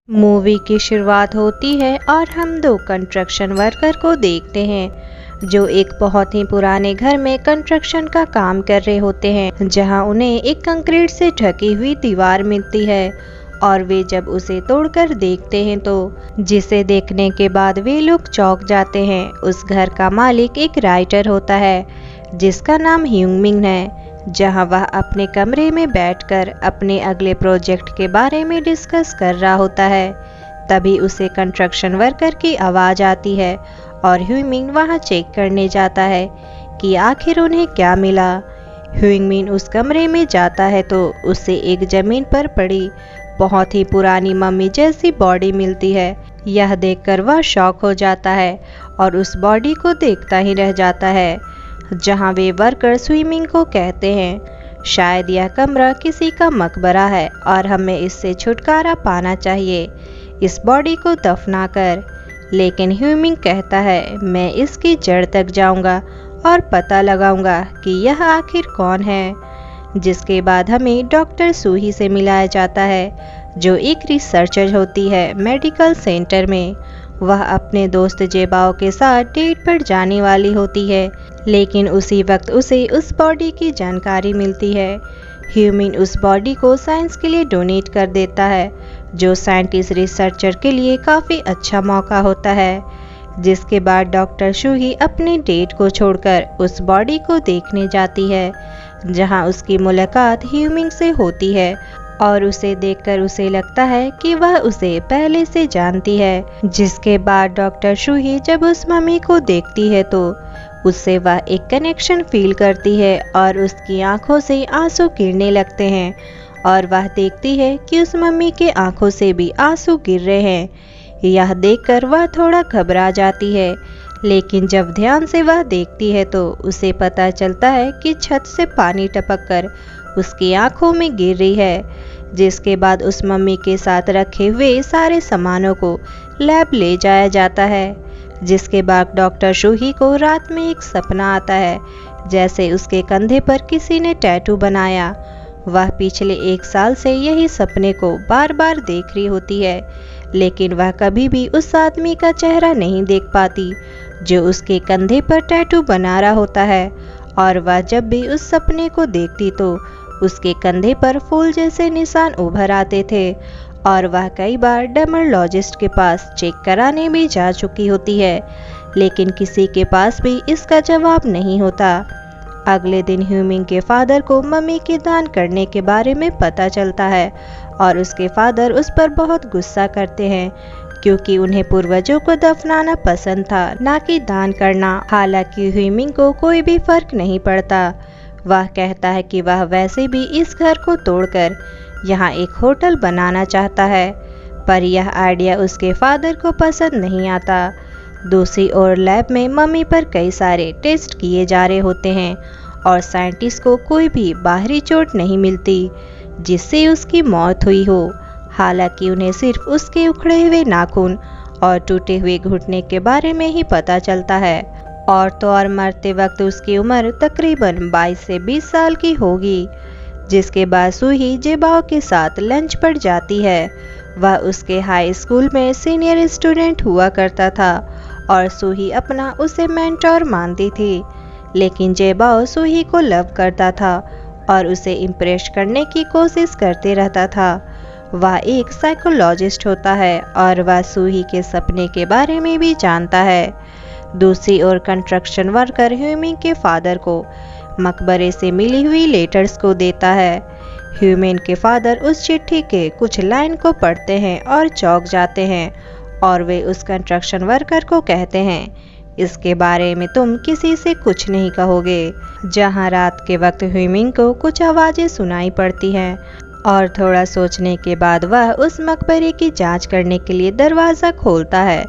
Movie की शुरुआत होती है और हम दो कंस्ट्रक्शन वर्कर को देखते हैं जो एक बहुत ही पुराने घर में कंस्ट्रक्शन का काम कर रहे होते हैं, जहां उन्हें एक कंक्रीट से ढकी हुई दीवार मिलती है और वे जब उसे तोड़कर देखते हैं तो जिसे देखने के बाद वे लोग चौंक जाते हैं। उस घर का मालिक एक राइटर होता है जिसका नाम ह्यूंग मिंग है, जहां वह अपने कमरे में बैठकर अपने अगले प्रोजेक्ट के बारे में डिस्कस कर रहा होता है। तभी उसे कंस्ट्रक्शन वर्कर की आवाज़ आती है और ह्यूमिंग वहां चेक करने जाता है कि आखिर उन्हें क्या मिला। ह्यूमिंग उस कमरे में जाता है तो उसे एक जमीन पर पड़ी बहुत ही पुरानी मम्मी जैसी बॉडी मिलती है। यह देखकर वह शॉक हो जाता है और उस बॉडी को देखता ही रह जाता है, जहां वे वर्कर स्विमिंग को कहते हैं शायद यह कमरा किसी का मकबरा है और हमें इससे छुटकारा पाना चाहिए, इस बॉडी को दफना कर। लेकिन ह्यूमिंग कहता है मैं इसकी जड़ तक जाऊंगा और पता लगाऊंगा कि यह आखिर कौन है। जिसके बाद हमें डॉक्टर सूही से मिलाया जाता है जो एक रिसर्चर होती है मेडिकल सेंटर में। वह अपने दोस्त जेबाओ के साथ डेट पर जाने वाली होती है, लेकिन उसी वक्त उसे उस बॉडी की जानकारी मिलती है। ह्यूमिन उस बॉडी को साइंस के लिए डोनेट कर देता है, जो साइंटिस्ट रिसर्चर के लिए काफ़ी अच्छा मौका होता है। जिसके बाद डॉक्टर शूही अपने डेट को छोड़कर उस बॉडी को देखने जाती है, जहां उसकी मुलाकात ह्यूमिन से होती है और उसे देखकर उसे लगता है कि वह उसे पहले से जानती है। जिसके बाद डॉक्टर शूही जब उस मम्मी को देखती है तो उससे वह एक कनेक्शन फील करती है और उसकी आंखों से आंसू गिरने लगते हैं और वह देखती है कि उस मम्मी के आंखों से भी आंसू गिर रहे हैं। यह देखकर वह थोड़ा घबरा जाती है, लेकिन जब ध्यान से वह देखती है तो उसे पता चलता है कि छत से पानी टपककर उसकी आंखों में गिर रही है। जिसके बाद उस मम्मी के साथ रखे हुए सारे सामानों को लैब ले जाया जाता है। जिसके बाद डॉक्टर शूही को रात में एक सपना आता है जैसे उसके कंधे पर किसी ने टैटू बनाया। वह पिछले 1 साल से यही सपने को बार बार देख रही होती है, लेकिन वह कभी भी उस आदमी का चेहरा नहीं देख पाती जो उसके कंधे पर टैटू बना रहा होता है। और वह जब भी उस सपने को देखती तो उसके कंधे पर फूल जैसे निशान उभर आते थे और वह कई बार डर्मेटोलॉजिस्ट के पास चेक कराने भी जा चुकी होती है, लेकिन किसी के पास भी इसका जवाब नहीं होता। अगले दिन ह्यूमिंग के फादर को मम्मी के दान करने के बारे में पता चलता है और उसके फादर उस पर बहुत गुस्सा करते हैं क्योंकि उन्हें पूर्वजों को दफनाना पसंद था, ना कि दान करना। हालांकि ह्यूमिंग को कोई भी फर्क नहीं पड़ता। वह कहता है कि वह वैसे भी इस घर को तोड़कर यहाँ एक होटल बनाना चाहता है, पर यह आइडिया उसके फादर को पसंद नहीं आता। दूसरी ओर लैब में मम्मी पर कई सारे टेस्ट किए जा रहे होते हैं और साइंटिस्ट को कोई भी बाहरी चोट नहीं मिलती जिससे उसकी मौत हुई हो। हालांकि उन्हें सिर्फ उसके उखड़े हुए नाखून और टूटे हुए घुटने के बारे में ही पता चलता है। और तो और मरते वक्त उसकी उम्र तकरीबन 22 से 20 साल की होगी। जिसके बाद सूही जेबाओ के साथ लंच पर जाती है। वह उसके हाई स्कूल में सीनियर स्टूडेंट हुआ करता था और सूही अपना उसे मेंटोर मानती थी, लेकिन जेबाओ सूही को लव करता था और उसे इम्प्रेस करने की कोशिश करते रहता था। वह एक साइकोलॉजिस्ट होता है और वह सूही के सपने के बारे में भी जानता है। दूसरी ओर कंस्ट्रक्शन वर्कर ह्यूमिन के फादर को मकबरे से मिली हुई लेटर्स को देता है। ह्यूमिन के फादर उस चिट्ठी के कुछ लाइन को पढ़ते हैं और चौंक जाते हैं और वे उस कंस्ट्रक्शन वर्कर को कहते हैं इसके बारे में तुम किसी से कुछ नहीं कहोगे। जहां रात के वक्त ह्यूमिन को कुछ आवाज़ें सुनाई पड़ती हैं और थोड़ा सोचने के बाद वह उस मकबरे की जांच करने के लिए दरवाज़ा खोलता है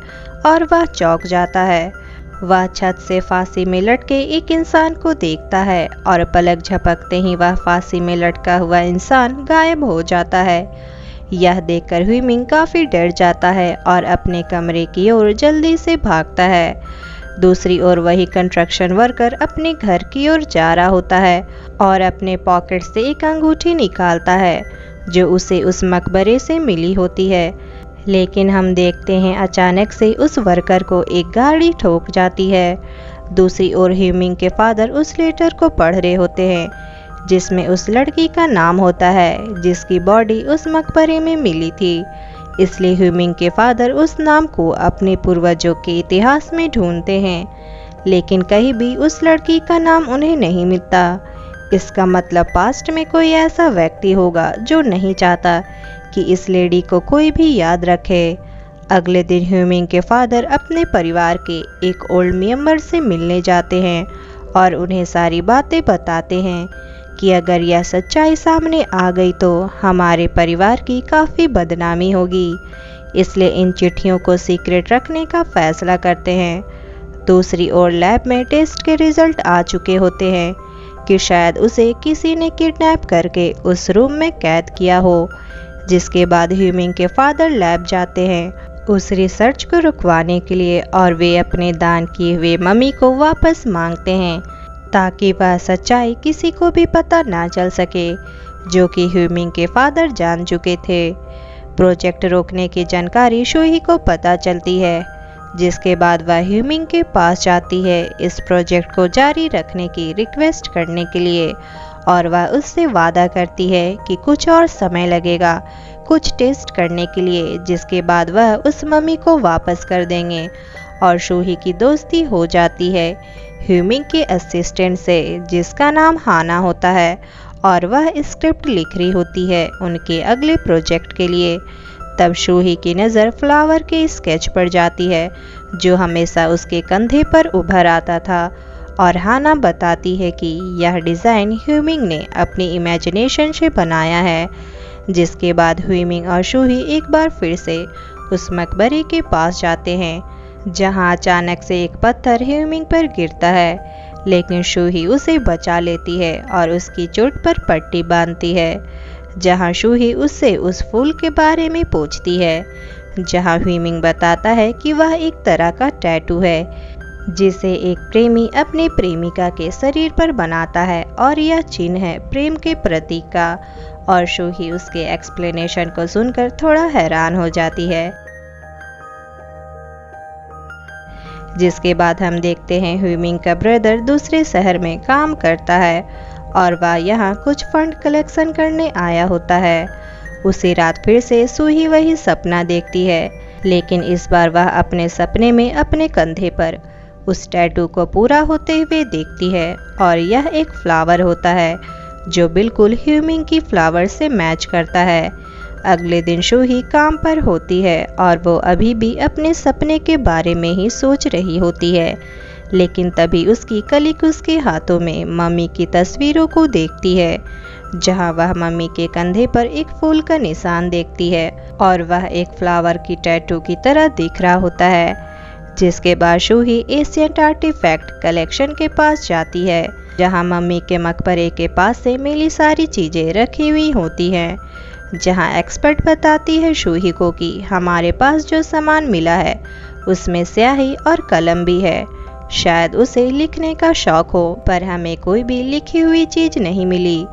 और वह चौंक जाता है। वह छत से फांसी में लटके एक इंसान को देखता है और पलक झपकते ही वह फांसी में लटका हुआ इंसान गायब हो जाता है। यह देखकर ह्यूमिंग काफ़ी डर जाता है और अपने कमरे की ओर जल्दी से भागता है। दूसरी ओर वही कंस्ट्रक्शन वर्कर अपने घर की ओर जा रहा होता है और अपने पॉकेट से एक अंगूठी निकालता है जो उसे उस मकबरे से मिली होती है। लेकिन हम देखते हैं अचानक से उस वर्कर को एक गाड़ी ठोक जाती है। दूसरी ओर ह्यूमिंग के फादर उस लेटर को पढ़ रहे होते हैं जिसमें उस लड़की का नाम होता है जिसकी बॉडी उस मकबरे में मिली थी। इसलिए ह्यूमिंग के फादर उस नाम को अपने पूर्वजों के इतिहास में ढूंढते हैं, लेकिन कहीं भी उस लड़की का नाम उन्हें नहीं मिलता। इसका मतलब पास्ट में कोई ऐसा व्यक्ति होगा जो नहीं चाहता कि इस लेडी को कोई भी याद रखे। अगले दिन ह्यूमिंग के फादर अपने परिवार के एक ओल्ड मेंबर से मिलने जाते हैं और उन्हें सारी बातें बताते हैं कि अगर यह सच्चाई सामने आ गई तो हमारे परिवार की काफ़ी बदनामी होगी। इसलिए इन चिट्ठियों को सीक्रेट रखने का फैसला करते हैं। दूसरी ओर लैब में टेस्ट के रिजल्ट आ चुके होते हैं कि शायद उसे किसी ने किडनैप करके उस रूम में कैद किया हो। जिसके बाद ह्यूमिंग के फादर लैब जाते हैं उस रिसर्च को रुकवाने के लिए और वे अपने दान किए हुए मम्मी को वापस मांगते हैं ताकि वह सच्चाई किसी को भी पता ना चल सके, जो कि ह्यूमिंग के फादर जान चुके थे। प्रोजेक्ट रोकने की जानकारी शूही को पता चलती है, जिसके बाद वह ह्यूमिंग के पास जाती है इस प्रोजेक्ट को जारी रखने की रिक्वेस्ट करने के लिए, और वह उससे वादा करती है कि कुछ और समय लगेगा कुछ टेस्ट करने के लिए, जिसके बाद वह उस मम्मी को वापस कर देंगे। और शूही की दोस्ती हो जाती है ह्यूमिंग के असिस्टेंट से जिसका नाम हाना होता है, और वह स्क्रिप्ट लिख रही होती है उनके अगले प्रोजेक्ट के लिए। तब शूही की नज़र फ्लावर के स्केच पर जाती है जो हमेशा उसके कंधे पर उभर आता था, और हाना बताती है कि यह डिज़ाइन ह्यूमिंग ने अपनी इमेजिनेशन से बनाया है। जिसके बाद ह्यूमिंग और शूही एक बार फिर से उस मकबरे के पास जाते हैं जहां अचानक से एक पत्थर ह्यूमिंग पर गिरता है, लेकिन शूही उसे बचा लेती है और उसकी चोट पर पट्टी बांधती है। जहां शूही उससे उस फूल के बारे में पूछती है, जहां ह्यूमिंग बताता है कि वह एक तरह का टैटू है जिसे एक प्रेमी अपनी प्रेमिका के शरीर पर बनाता है, और यह चिन्ह है प्रेम के प्रतीक का। और शूही उसके एक्सप्लेनेशन को सुनकर थोड़ा हैरान हो जाती है। जिसके बाद हम देखते हैं ह्यूमिंग का ब्रदर दूसरे शहर में काम करता है और वह यहाँ कुछ फंड कलेक्शन करने आया होता है। उसी रात फिर से शूही वही सपना देखती है, लेकिन इस बार वह अपने सपने में अपने कंधे पर उस टैटू को पूरा होते हुए देखती है, और यह एक फ्लावर होता है जो बिल्कुल ह्यूमिंग की फ्लावर से मैच करता है। अगले दिन शूही काम पर होती है और वो अभी भी अपने सपने के बारे में ही सोच रही होती है, लेकिन तभी उसकी कलीग उसके हाथों में मम्मी की तस्वीरों को देखती है, जहां वह मम्मी के कंधे पर एक फूल का निशान देखती है और वह एक फ्लावर की टैटू की तरह दिख रहा होता है। जिसके बाद शूही एशियंट आर्टिफैक्ट कलेक्शन के पास जाती है, जहां मम्मी के मकबरे के पास से मिली सारी चीज़ें रखी हुई होती हैं, जहां एक्सपर्ट बताती है शूही को कि हमारे पास जो सामान मिला है उसमें स्याही और कलम भी है। शायद उसे लिखने का शौक हो, पर हमें कोई भी लिखी हुई चीज़ नहीं मिली।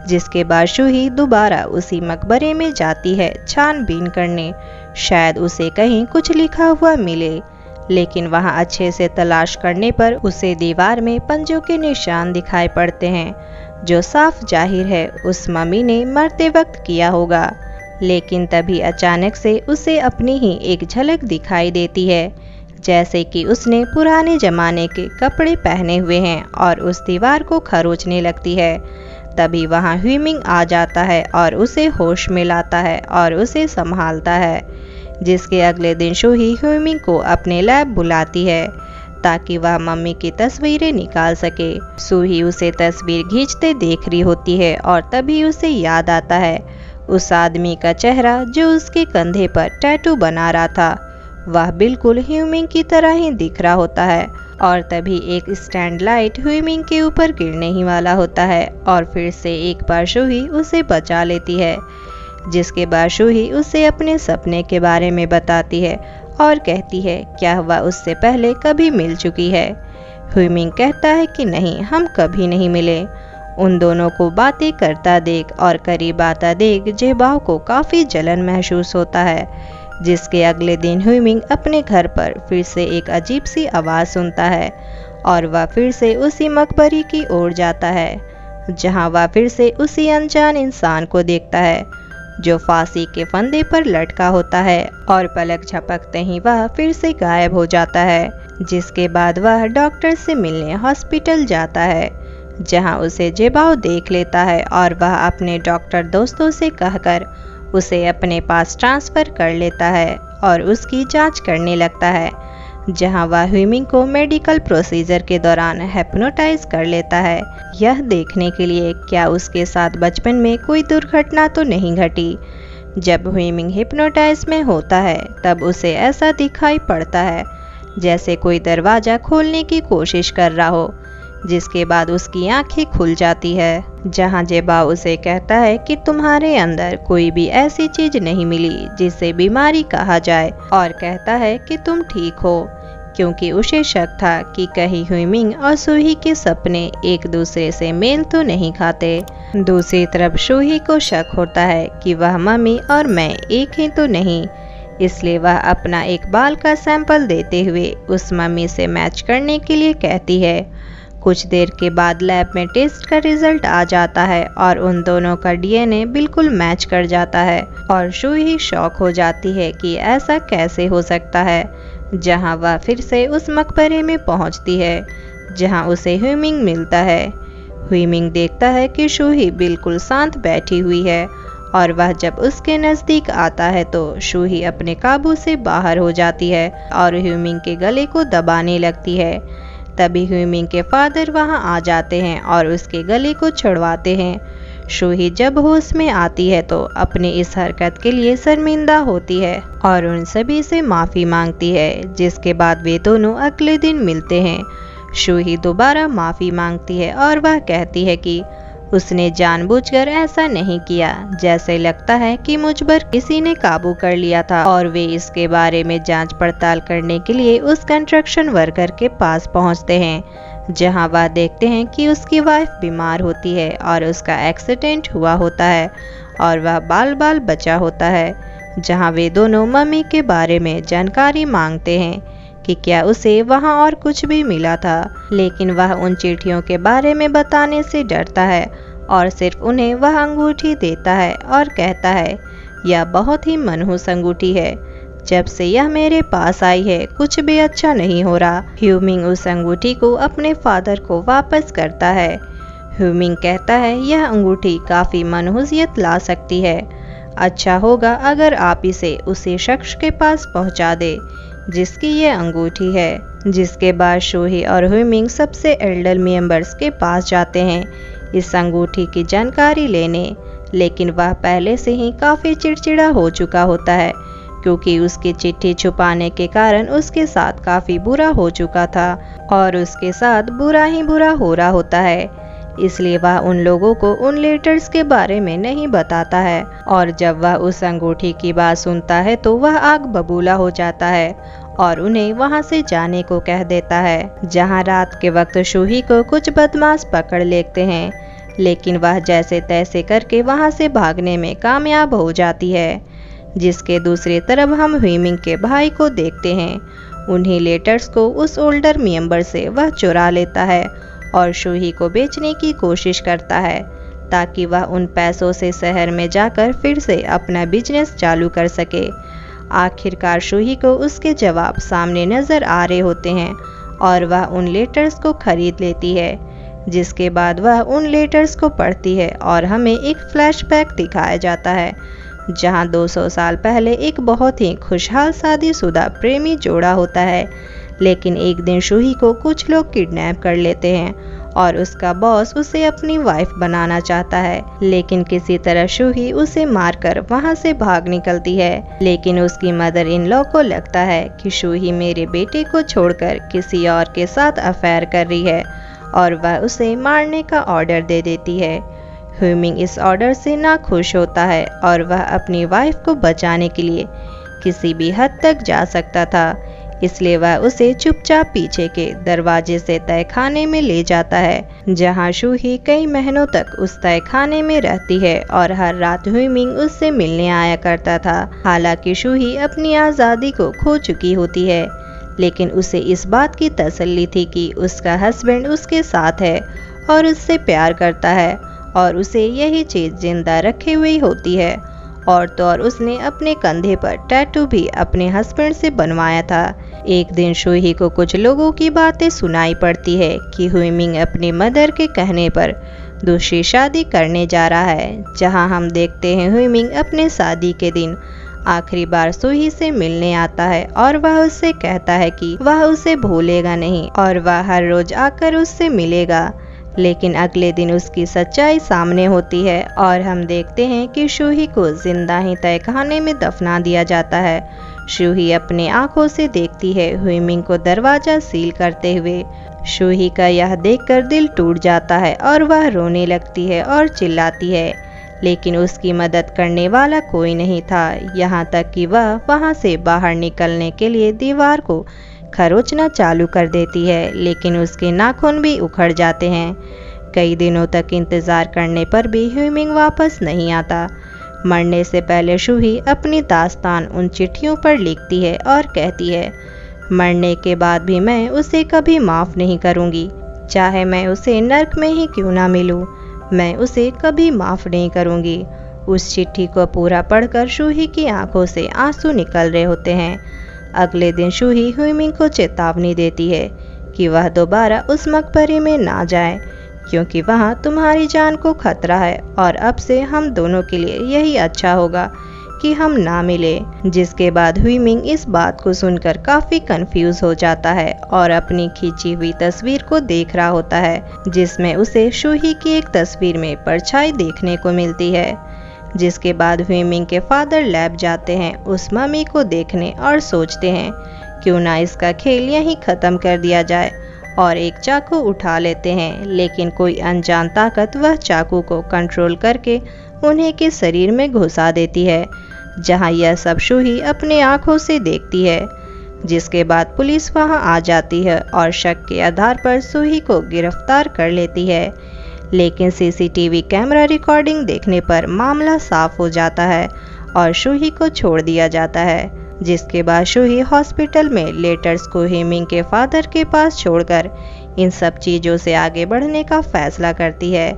जिसके बाद शूही दोबारा उसी मकबरे में जाती है छानबीन करने, शायद उसे कहीं कुछ लिखा हुआ मिले, लेकिन वहां अच्छे से तलाश करने पर उसे दीवार में पंजों के निशान दिखाई पड़ते हैं, जो साफ जाहिर है उस मम्मी ने मरते वक्त किया होगा। लेकिन तभी अचानक से उसे अपनी ही एक झलक दिखाई देती है, जैसे कि उसने पुराने ज़माने के कपड़े पहने हुए हैं, और उस दीवार को खरोचने लगती है। तभी वहां ह्यूमिंग आ जाता है और उसे होश में लाता है और उसे संभालता है। जिसके अगले दिन शूही ह्यूमिंग को अपने लैब बुलाती है ताकि वह मम्मी की तस्वीरें निकाल सके। शूही उसे तस्वीर खींचते देख रही होती है और तभी उसे याद आता है उस आदमी का चेहरा जो उसके कंधे पर टैटू बना रहा था, वह बिल्कुल ह्यूमिंग की तरह ही दिख रहा होता है। और तभी एक स्टैंड लाइट ह्यूमिंग के ऊपर गिरने ही वाला होता है और फिर से एक बार शूही उसे बचा लेती है। जिसके बाद शूही उसे अपने सपने के बारे में बताती है और कहती है क्या वह उससे पहले कभी मिल चुकी है। ह्यूमिंग कहता है कि नहीं, हम कभी नहीं मिले। उन दोनों को बातें करता देख और करीब आता देख जेबाओ को काफ़ी जलन महसूस होता है। जिसके अगले दिन ह्यूमिंग अपने घर पर फिर से एक अजीब सी आवाज़ सुनता है और वह फिर से उसी मकबरे की ओर जाता है, जहां वह फिर से उसी अनजान इंसान को देखता है जो फांसी के फंदे पर लटका होता है और पलक झपकते ही वह फिर से गायब हो जाता है। जिसके बाद वह डॉक्टर से मिलने हॉस्पिटल जाता है, जहां उसे जेबाओ देख लेता है और वह अपने डॉक्टर दोस्तों से कहकर उसे अपने पास ट्रांसफ़र कर लेता है और उसकी जांच करने लगता है, जहां वह ह्यूमिंग को मेडिकल प्रोसीजर के दौरान हिप्नोटाइज कर लेता है, यह देखने के लिए क्या उसके साथ बचपन में कोई दुर्घटना तो नहीं घटी। जब ह्यूमिंग हिप्नोटाइज में होता है तब उसे ऐसा दिखाई पड़ता है जैसे कोई दरवाज़ा खोलने की कोशिश कर रहा हो, जिसके बाद उसकी आंखें खुल जाती है, जहां जेबाओ उसे कहता है कि तुम्हारे अंदर कोई भी ऐसी चीज़ नहीं मिली जिसे बीमारी कहा जाए, और कहता है कि तुम ठीक हो, क्योंकि उसे शक था कि कहीं ह्यूमिंग और सूही के सपने एक दूसरे से मेल तो नहीं खाते। दूसरी तरफ सूही को शक होता है कि वह मम्मी और मैं एक ही तो नहीं, इसलिए वह अपना एक बाल का सैंपल देते हुए उस मम्मी से मैच करने के लिए कहती है। कुछ देर के बाद लैब में टेस्ट का रिजल्ट आ जाता है और उन दोनों का डीएनए बिल्कुल मैच कर जाता है और सूही शॉक हो जाती है कि ऐसा कैसे हो सकता है। जहां वह फिर से उस मकबरे में पहुंचती है जहां उसे ह्यूमिंग मिलता है। ह्यूमिंग देखता है कि सूही बिल्कुल शांत बैठी हुई है और वह जब उसके नज़दीक आता है तो सूही अपने काबू से बाहर हो जाती है और ह्यूमिंग के गले को दबाने लगती है। तभी ह्यूमिंग के फादर वहां आ जाते हैं और उसके गले को छुड़वाते हैं। सूही जब होश में आती है तो अपनी इस हरकत के लिए शर्मिंदा होती है और उन सभी से माफ़ी मांगती है, जिसके बाद वे दोनों अगले दिन मिलते हैं। सूही दोबारा माफ़ी मांगती है और वह कहती है कि उसने जानबूझकर ऐसा नहीं किया, जैसे लगता है कि मुझ पर किसी ने काबू कर लिया था, और वे इसके बारे में जांच पड़ताल करने के लिए उस कंस्ट्रक्शन वर्कर के पास पहुंचते हैं, जहां वह देखते हैं कि उसकी वाइफ बीमार होती है और उसका एक्सीडेंट हुआ होता है और वह बाल बाल बचा होता है। जहां वे दोनों मम्मी के बारे में जानकारी मांगते हैं कि क्या उसे वहां और कुछ भी मिला था, लेकिन वह उन चिट्ठियों के बारे में बताने से डरता है और सिर्फ उन्हें वह अंगूठी देता है और कहता है यह बहुत ही मनहूस अंगूठी है, जब से यह मेरे पास आई है कुछ भी अच्छा नहीं हो रहा। ह्यूमिंग उस अंगूठी को अपने फादर को वापस करता है। ह्यूमिंग कहता है यह अंगूठी काफ़ी मनहूसियत ला सकती है, अच्छा होगा अगर आप इसे उसी शख्स के पास पहुंचा दे जिसकी ये अंगूठी है। जिसके बाद सूही और ह्यूमिंग सबसे एल्डर मेंबर्स के पास जाते हैं इस अंगूठी की जानकारी लेने, लेकिन वह पहले से ही काफ़ी चिड़चिड़ा हो चुका होता है क्योंकि उसकी चिट्ठी छुपाने के कारण उसके साथ काफ़ी बुरा हो चुका था और उसके साथ बुरा ही बुरा हो रहा होता है, इसलिए वह उन लोगों को उन लेटर्स के बारे में नहीं बताता है। और जब वह उस अंगूठी की बात सुनता है तो वह आग बबूला हो जाता है और उन्हें वहां से जाने को कह देता है। जहां रात के वक्त सूही को कुछ बदमाश पकड़ लेते हैं, लेकिन वह जैसे तैसे करके वहां से भागने में कामयाब हो जाती है। जिसके दूसरी तरफ हम ह्यूमिंग के भाई को देखते हैं। उन्हीं लेटर्स को उस ओल्डर मेंबर से वह चुरा लेता है और सूही को बेचने की कोशिश करता है ताकि वह उन पैसों से शहर में जाकर फिर से अपना बिजनेस चालू कर सके। आखिरकार सूही को उसके जवाब सामने नज़र आ रहे होते हैं और वह उन लेटर्स को खरीद लेती है। जिसके बाद वह उन लेटर्स को पढ़ती है और हमें एक फ्लैशबैक दिखाया जाता है जहां 200 साल पहले एक बहुत ही खुशहाल शादीशुदा प्रेमी जोड़ा होता है, लेकिन एक दिन सूही को कुछ लोग किडनैप कर लेते हैं और उसका बॉस उसे अपनी वाइफ बनाना चाहता है, लेकिन किसी तरह सूही उसे मारकर वहां से भाग निकलती है। लेकिन उसकी मदर इन लॉ को लगता है कि सूही मेरे बेटे को छोड़कर किसी और के साथ अफेयर कर रही है और वह उसे मारने का ऑर्डर दे देती है। ह्यूमिंग इस ऑर्डर से नाखुश होता है और वह अपनी वाइफ को बचाने के लिए किसी भी हद तक जा सकता था, इसलिए वह उसे चुपचाप पीछे के दरवाजे से तहखाने में ले जाता है, जहां शूही कई महीनों तक उस तहखाने में रहती है और हर रात ह्यूमिंग उससे मिलने आया करता था। हालांकि शूही अपनी आज़ादी को खो चुकी होती है, लेकिन उसे इस बात की तसल्ली थी कि उसका हस्बैंड उसके साथ है और उससे प्यार करता है और उसे यही चीज़ जिंदा रखे हुई होती है। और तो और उसने अपने कंधे पर टैटू भी अपने हस्बैंड से बनवाया था। एक दिन शूही को कुछ लोगों की बातें सुनाई पड़ती है कि ह्यूमिंग अपनी मदर के कहने पर दूसरी शादी करने जा रहा है, जहां हम देखते हैं ह्यूमिंग अपने शादी के दिन आखिरी बार शूही से मिलने आता है और वह उससे कहता है कि वह उसे भूलेगा नहीं और वह हर रोज आकर उससे मिलेगा। लेकिन अगले दिन उसकी सच्चाई सामने होती है और हम देखते हैं कि शूही को जिंदा ही तहखाने में दफना दिया जाता है। शूही अपने आंखों से देखती है ह्यूमिंग को दरवाजा सील करते हुए। शूही का यह देखकर दिल टूट जाता है और वह रोने लगती है और चिल्लाती है, लेकिन उसकी मदद करने वाला कोई नहीं था, यहाँ तक कि वह वहाँ से बाहर निकलने के लिए दीवार को खरोचना चालू कर देती है, लेकिन उसके नाखून भी उखड़ जाते हैं। कई दिनों तक इंतज़ार करने पर भी ह्यूमिंग वापस नहीं आता। मरने से पहले शूही अपनी दास्तान उन चिट्ठियों पर लिखती है और कहती है, मरने के बाद भी मैं उसे कभी माफ़ नहीं करूँगी, चाहे मैं उसे नर्क में ही क्यों ना मिलूँ, मैं उसे कभी माफ़ नहीं करूँगी। उस चिट्ठी को पूरा पढ़कर शूही की आंखों से आंसू निकल रहे होते हैं। अगले दिन शूही ह्यूमिंग को चेतावनी देती है कि वह दोबारा उस मकबरे में ना जाए, क्योंकि वहाँ तुम्हारी जान को खतरा है और अब से हम दोनों के लिए यही अच्छा होगा कि हम ना मिले। जिसके बाद ह्यूमिंग इस बात को सुनकर काफ़ी कंफ्यूज हो जाता है और अपनी खींची हुई तस्वीर को देख रहा होता है, जिसमें उसे शूही की एक तस्वीर में परछाई देखने को मिलती है। जिसके बाद ह्यूमिंग के फादर लैब जाते हैं उस मम्मी को देखने और सोचते हैं क्यों ना इसका खेल यहीं ख़त्म कर दिया जाए, और एक चाकू उठा लेते हैं, लेकिन कोई अनजान ताकत वह चाकू को कंट्रोल करके उन्हें के शरीर में घुसा देती है, जहां यह सब शूही अपने आँखों से देखती है। जिसके बाद पुलिस वहां आ जाती है और शक के आधार पर शूही को गिरफ्तार कर लेती है, लेकिन सीसीटीवी कैमरा रिकॉर्डिंग देखने पर मामला साफ हो जाता है और शूही को छोड़ दिया जाता है। जिसके बाद शूही हॉस्पिटल में लेटर्स को ह्यूमिंग के फादर के पास छोड़कर इन सब चीज़ों से आगे बढ़ने का फैसला करती है।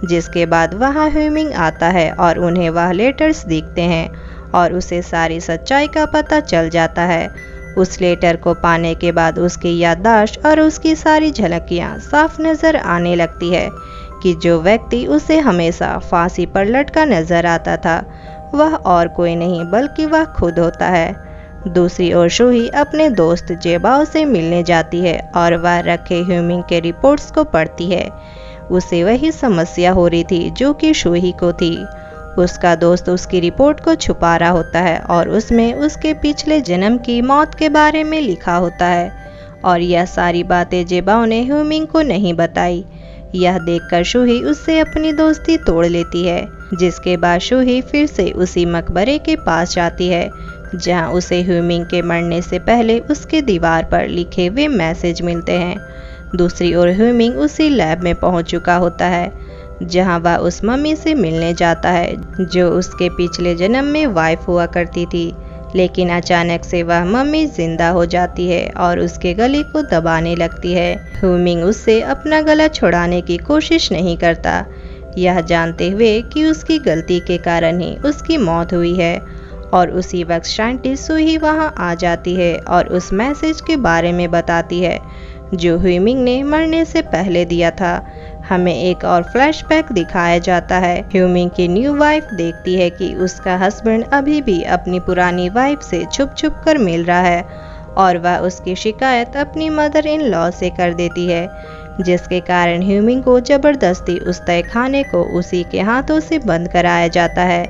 जिसके बाद वहाँ ह्यूमिंग आता है और उन्हें वह लेटर्स दिखते हैं और उसे सारी सच्चाई का पता चल जाता है। उस लेटर को पाने के बाद उसकी याददाश्त और उसकी सारी झलकियाँ साफ नज़र आने लगती है कि जो व्यक्ति उसे हमेशा फांसी पर लटका नजर आता था वह और कोई नहीं बल्कि वह खुद होता है। दूसरी ओर शूही अपने दोस्त जेबाओ से मिलने जाती है और वह रखे ह्यूमिंग के रिपोर्ट्स को पढ़ती है। उसे वही समस्या हो रही थी जो कि शूही को थी। उसका दोस्त उसकी रिपोर्ट को छुपा रहा होता है और उसमें उसके पिछले जन्म की मौत के बारे में लिखा होता है, और यह सारी बातें जेबाओ ने ह्यूमिंग को नहीं बताई। यह देखकर शूही उससे अपनी दोस्ती तोड़ लेती है। जिसके बाद शूही फिर से उसी मकबरे के पास जाती है जहां उसे ह्यूमिंग के मरने से पहले उसके दीवार पर लिखे हुए मैसेज मिलते हैं। दूसरी ओर ह्यूमिंग उसी लैब में पहुंच चुका होता है जहां वह उस मम्मी से मिलने जाता है जो उसके पिछले जन्म में वाइफ हुआ करती थी, लेकिन अचानक से वह मम्मी जिंदा हो जाती है और उसके गले को दबाने लगती है। ह्यूमिंग उससे अपना गला छुड़ाने की कोशिश नहीं करता, यह जानते हुए कि उसकी गलती के कारण ही उसकी मौत हुई है। और उसी वक्त साइंटिस्ट सूही वहां आ जाती है और उस मैसेज के बारे में बताती है जो ह्यूमिंग ने मरने से पहले दिया था। हमें एक और फ्लैशबैक दिखाया जाता है। ह्यूमिंग की न्यू वाइफ देखती है कि उसका हस्बैंड अभी भी अपनी पुरानी वाइफ से छुप छुप कर मिल रहा है और वह उसकी शिकायत अपनी मदर इन लॉ से कर देती है, जिसके कारण ह्यूमिंग को ज़बरदस्ती उस तहखाने को उसी के हाथों से बंद कराया जाता है।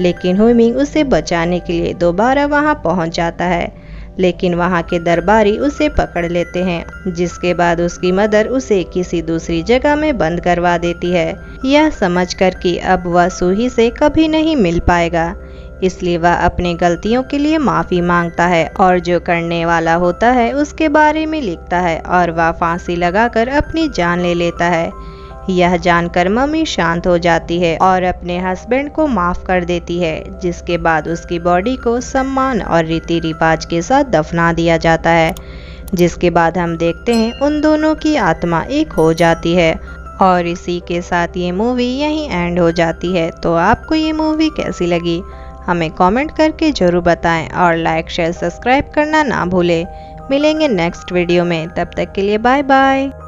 लेकिन ह्यूमिंग उसे बचाने के लिए दोबारा वहां पहुंच जाता है, लेकिन वहां के दरबारी उसे पकड़ लेते हैं। जिसके बाद उसकी मदर उसे किसी दूसरी जगह में बंद करवा देती है, यह समझकर कि अब वह सूही से कभी नहीं मिल पाएगा। इसलिए वह अपनी गलतियों के लिए माफ़ी मांगता है और जो करने वाला होता है उसके बारे में लिखता है और वह फांसी लगाकर अपनी जान ले लेता है। यह जानकर मम्मी शांत हो जाती है और अपने हस्बैंड को माफ़ कर देती है, जिसके बाद उसकी बॉडी को सम्मान और रीति रिवाज के साथ दफना दिया जाता है। जिसके बाद हम देखते हैं उन दोनों की आत्मा एक हो जाती है और इसी के साथ ये मूवी यहीं एंड हो जाती है। तो आपको ये मूवी कैसी लगी हमें कमेंट करके ज़रूर बताएं और लाइक शेयर सब्सक्राइब करना ना भूलें। मिलेंगे नेक्स्ट वीडियो में, तब तक के लिए बाय बाय।